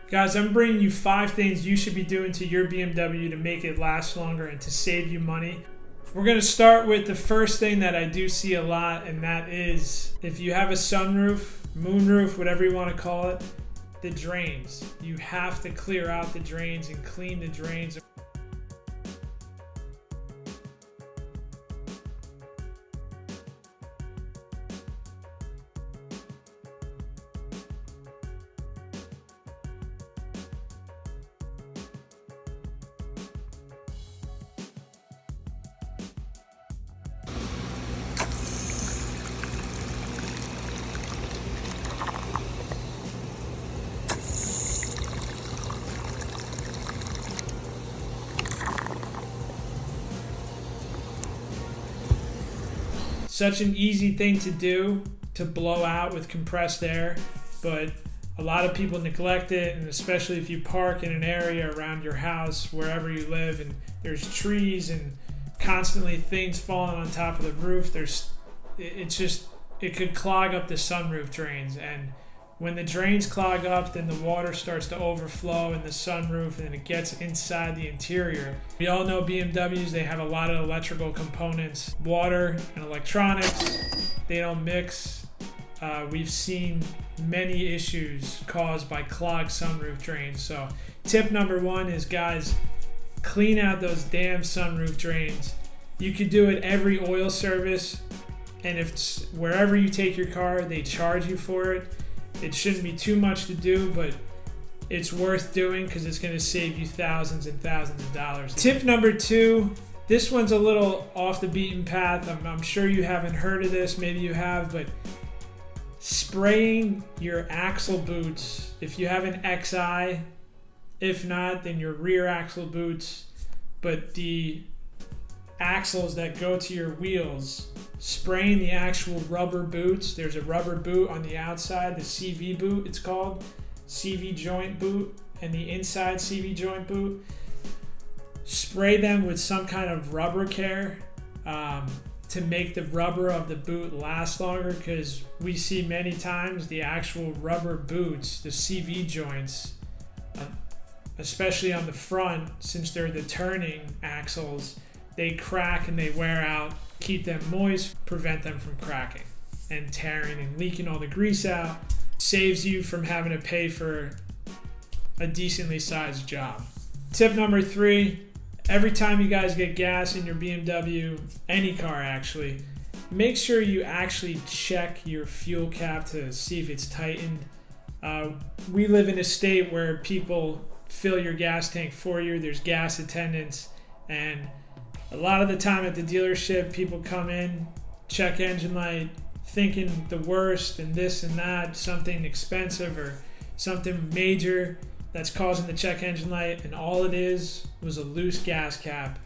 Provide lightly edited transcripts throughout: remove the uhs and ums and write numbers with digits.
Guys, I'm bringing you 5 things you should be doing to your BMW to make it last longer and to save you money. We're going to start with the first thing that I do see a lot, and that is if you have a sunroof, moonroof, whatever you want to call it, the drains. You have to clear out the drains and clean the drains. Such an easy thing to do, to blow out with compressed air, but a lot of people neglect it, and especially if you park in an area around your house, wherever you live, and there's trees and constantly things falling on top of the roof, it could clog up the sunroof drains, and when the drains clog up, then the water starts to overflow in the sunroof and it gets inside the interior. We all know BMWs, they have a lot of electrical components. Water and electronics, they don't mix. We've seen many issues caused by clogged sunroof drains. So tip number 1 is, guys, clean out those damn sunroof drains. You could do it every oil service, and if it's wherever you take your car, they charge you for it. It shouldn't be too much to do, but it's worth doing because it's going to save you thousands and thousands of dollars. Tip number 2, this one's a little off the beaten path. I'm sure you haven't heard of this, maybe you have, but spraying your axle boots. If you have an XI, if not, then your rear axle boots, but the axles that go to your wheels, spraying the actual rubber boots. There's a rubber boot on the outside, the CV boot it's called, CV joint boot, and the inside CV joint boot. Spray them with some kind of rubber care to make the rubber of the boot last longer, because we see many times the actual rubber boots, the CV joints, especially on the front, since they're the turning axles, they crack and they wear out. Keep them moist, prevent them from cracking and tearing and leaking all the grease out. Saves you from having to pay for a decently sized job. Tip number 3, every time you guys get gas in your BMW, any car actually, make sure you actually check your fuel cap to see if it's tightened. We live in a state where people fill your gas tank for you. There's gas attendants, and a lot of the time at the dealership, people come in, check engine light, thinking the worst and this and that, something expensive or something major that's causing the check engine light, and all it is was a loose gas cap.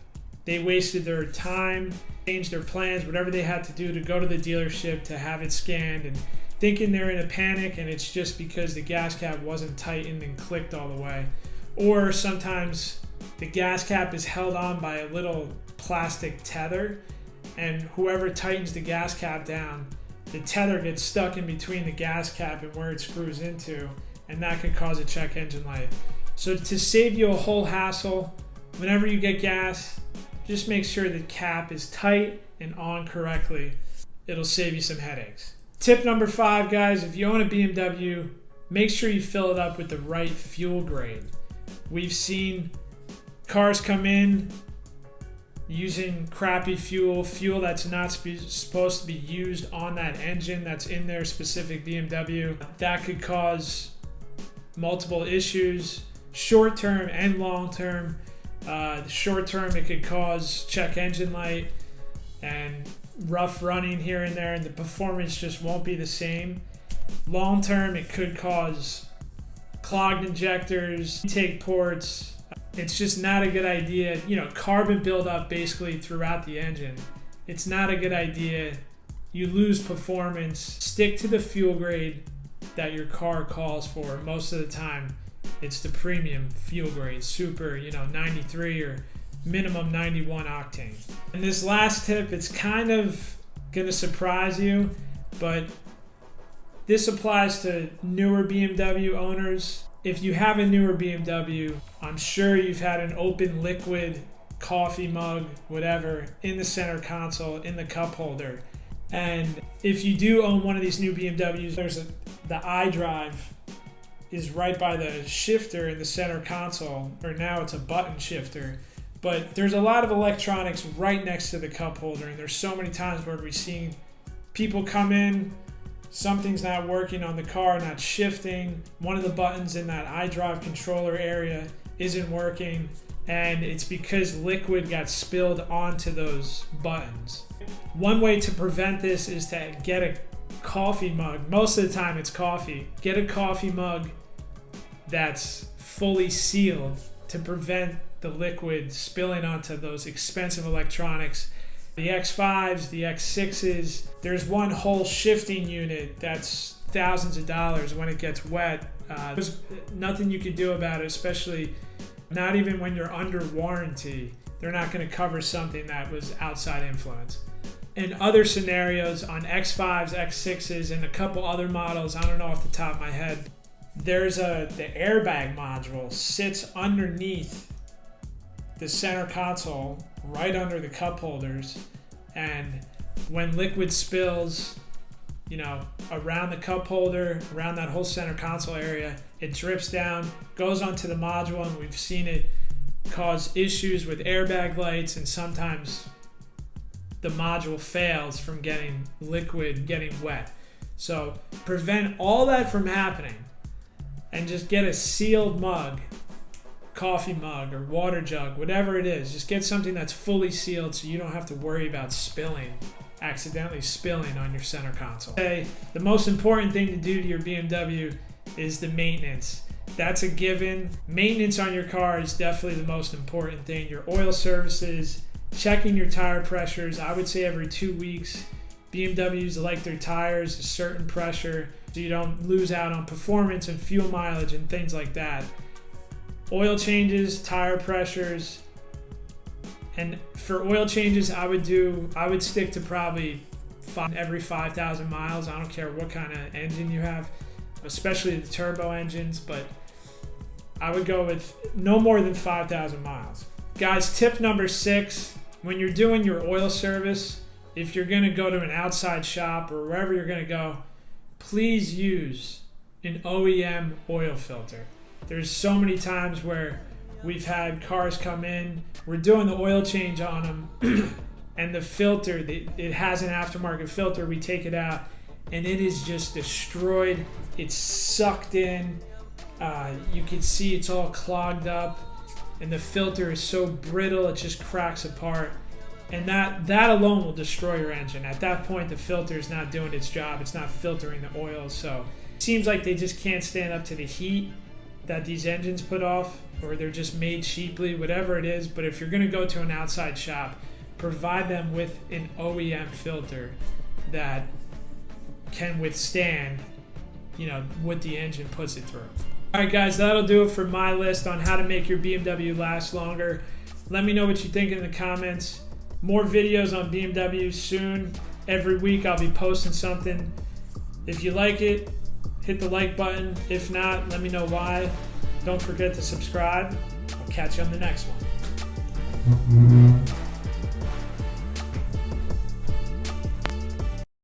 They wasted their time, changed their plans, whatever they had to do to go to the dealership to have it scanned, and thinking they're in a panic, and it's just because the gas cap wasn't tightened and clicked all the way. Or sometimes the gas cap is held on by a little plastic tether, and whoever tightens the gas cap down, the tether gets stuck in between the gas cap and where it screws into, and that could cause a check engine light. So to save you a whole hassle, whenever you get gas, just make sure the cap is tight and on correctly. It'll save you some headaches. Tip number 5, guys, if you own a BMW, make sure you fill it up with the right fuel grade. We've seen cars come in using crappy fuel that's not supposed to be used on that engine that's in their specific BMW. That could cause multiple issues, short-term and long-term. Short-term, it could cause check engine light and rough running here and there, and the performance just won't be the same. Long-term, it could cause clogged injectors, intake ports. It's just not a good idea. Carbon buildup basically throughout the engine. It's not a good idea. You lose performance. Stick to the fuel grade that your car calls for. Most of the time, it's the premium fuel grade, super, 93 or minimum 91 octane. And this last tip, it's kind of gonna surprise you, but this applies to newer BMW owners. if you have a newer BMW, I'm sure you've had an open liquid coffee mug, whatever, in the center console, in the cup holder. And if you do own one of these new BMWs, the iDrive is right by the shifter in the center console, or now it's a button shifter. But there's a lot of electronics right next to the cup holder, and there's so many times where we've seen people come in, something's not working on the car, not shifting, one of the buttons in that iDrive controller area isn't working, and it's because liquid got spilled onto those buttons. One way to prevent this is to get a coffee mug. Most of the time it's coffee. Get a coffee mug that's fully sealed to prevent the liquid spilling onto those expensive electronics. The X5s, the X6s, there's one whole shifting unit that's thousands of dollars when it gets wet. There's nothing you can do about it, especially not even when you're under warranty. They're not going to cover something that was outside influence. In other scenarios on X5s, X6s, and a couple other models, I don't know off the top of my head, there's the airbag module sits underneath the center console, right under the cup holders, and when liquid spills, around the cup holder, around that whole center console area, it drips down, goes onto the module, and we've seen it cause issues with airbag lights, and sometimes the module fails from getting wet. So prevent all that from happening and just get a sealed mug, coffee mug or water jug, whatever it is. Just get something that's fully sealed so you don't have to worry about accidentally spilling on your center console. Okay, the most important thing to do to your BMW is the maintenance. That's a given. Maintenance on your car is definitely the most important thing. Your oil services, checking your tire pressures, I would say every 2 weeks. BMWs like their tires a certain pressure so you don't lose out on performance and fuel mileage and things like that. Oil changes, tire pressures, and for oil changes, I would stick to probably every 5,000 miles. I don't care what kind of engine you have, especially the turbo engines, but I would go with no more than 5,000 miles. Guys, tip number 6, when you're doing your oil service, if you're going to go to an outside shop or wherever you're going to go, please use an OEM oil filter. There's so many times where we've had cars come in, we're doing the oil change on them, and the filter, it has an aftermarket filter, we take it out, and it is just destroyed. It's sucked in. You can see it's all clogged up, and the filter is so brittle it just cracks apart. And that alone will destroy your engine. At that point, the filter is not doing its job. It's not filtering the oil. So it seems like they just can't stand up to the heat that these engines put off, or they're just made cheaply, whatever it is. But if you're going to go to an outside shop, provide them with an OEM filter that can withstand, what the engine puts it through. All right, guys, that'll do it for my list on how to make your BMW last longer. Let me know what you think in the comments. More videos on BMW soon. Every week I'll be posting something. If you like it, hit the like button. If not, let me know why. Don't forget to subscribe. I'll catch you on the next one.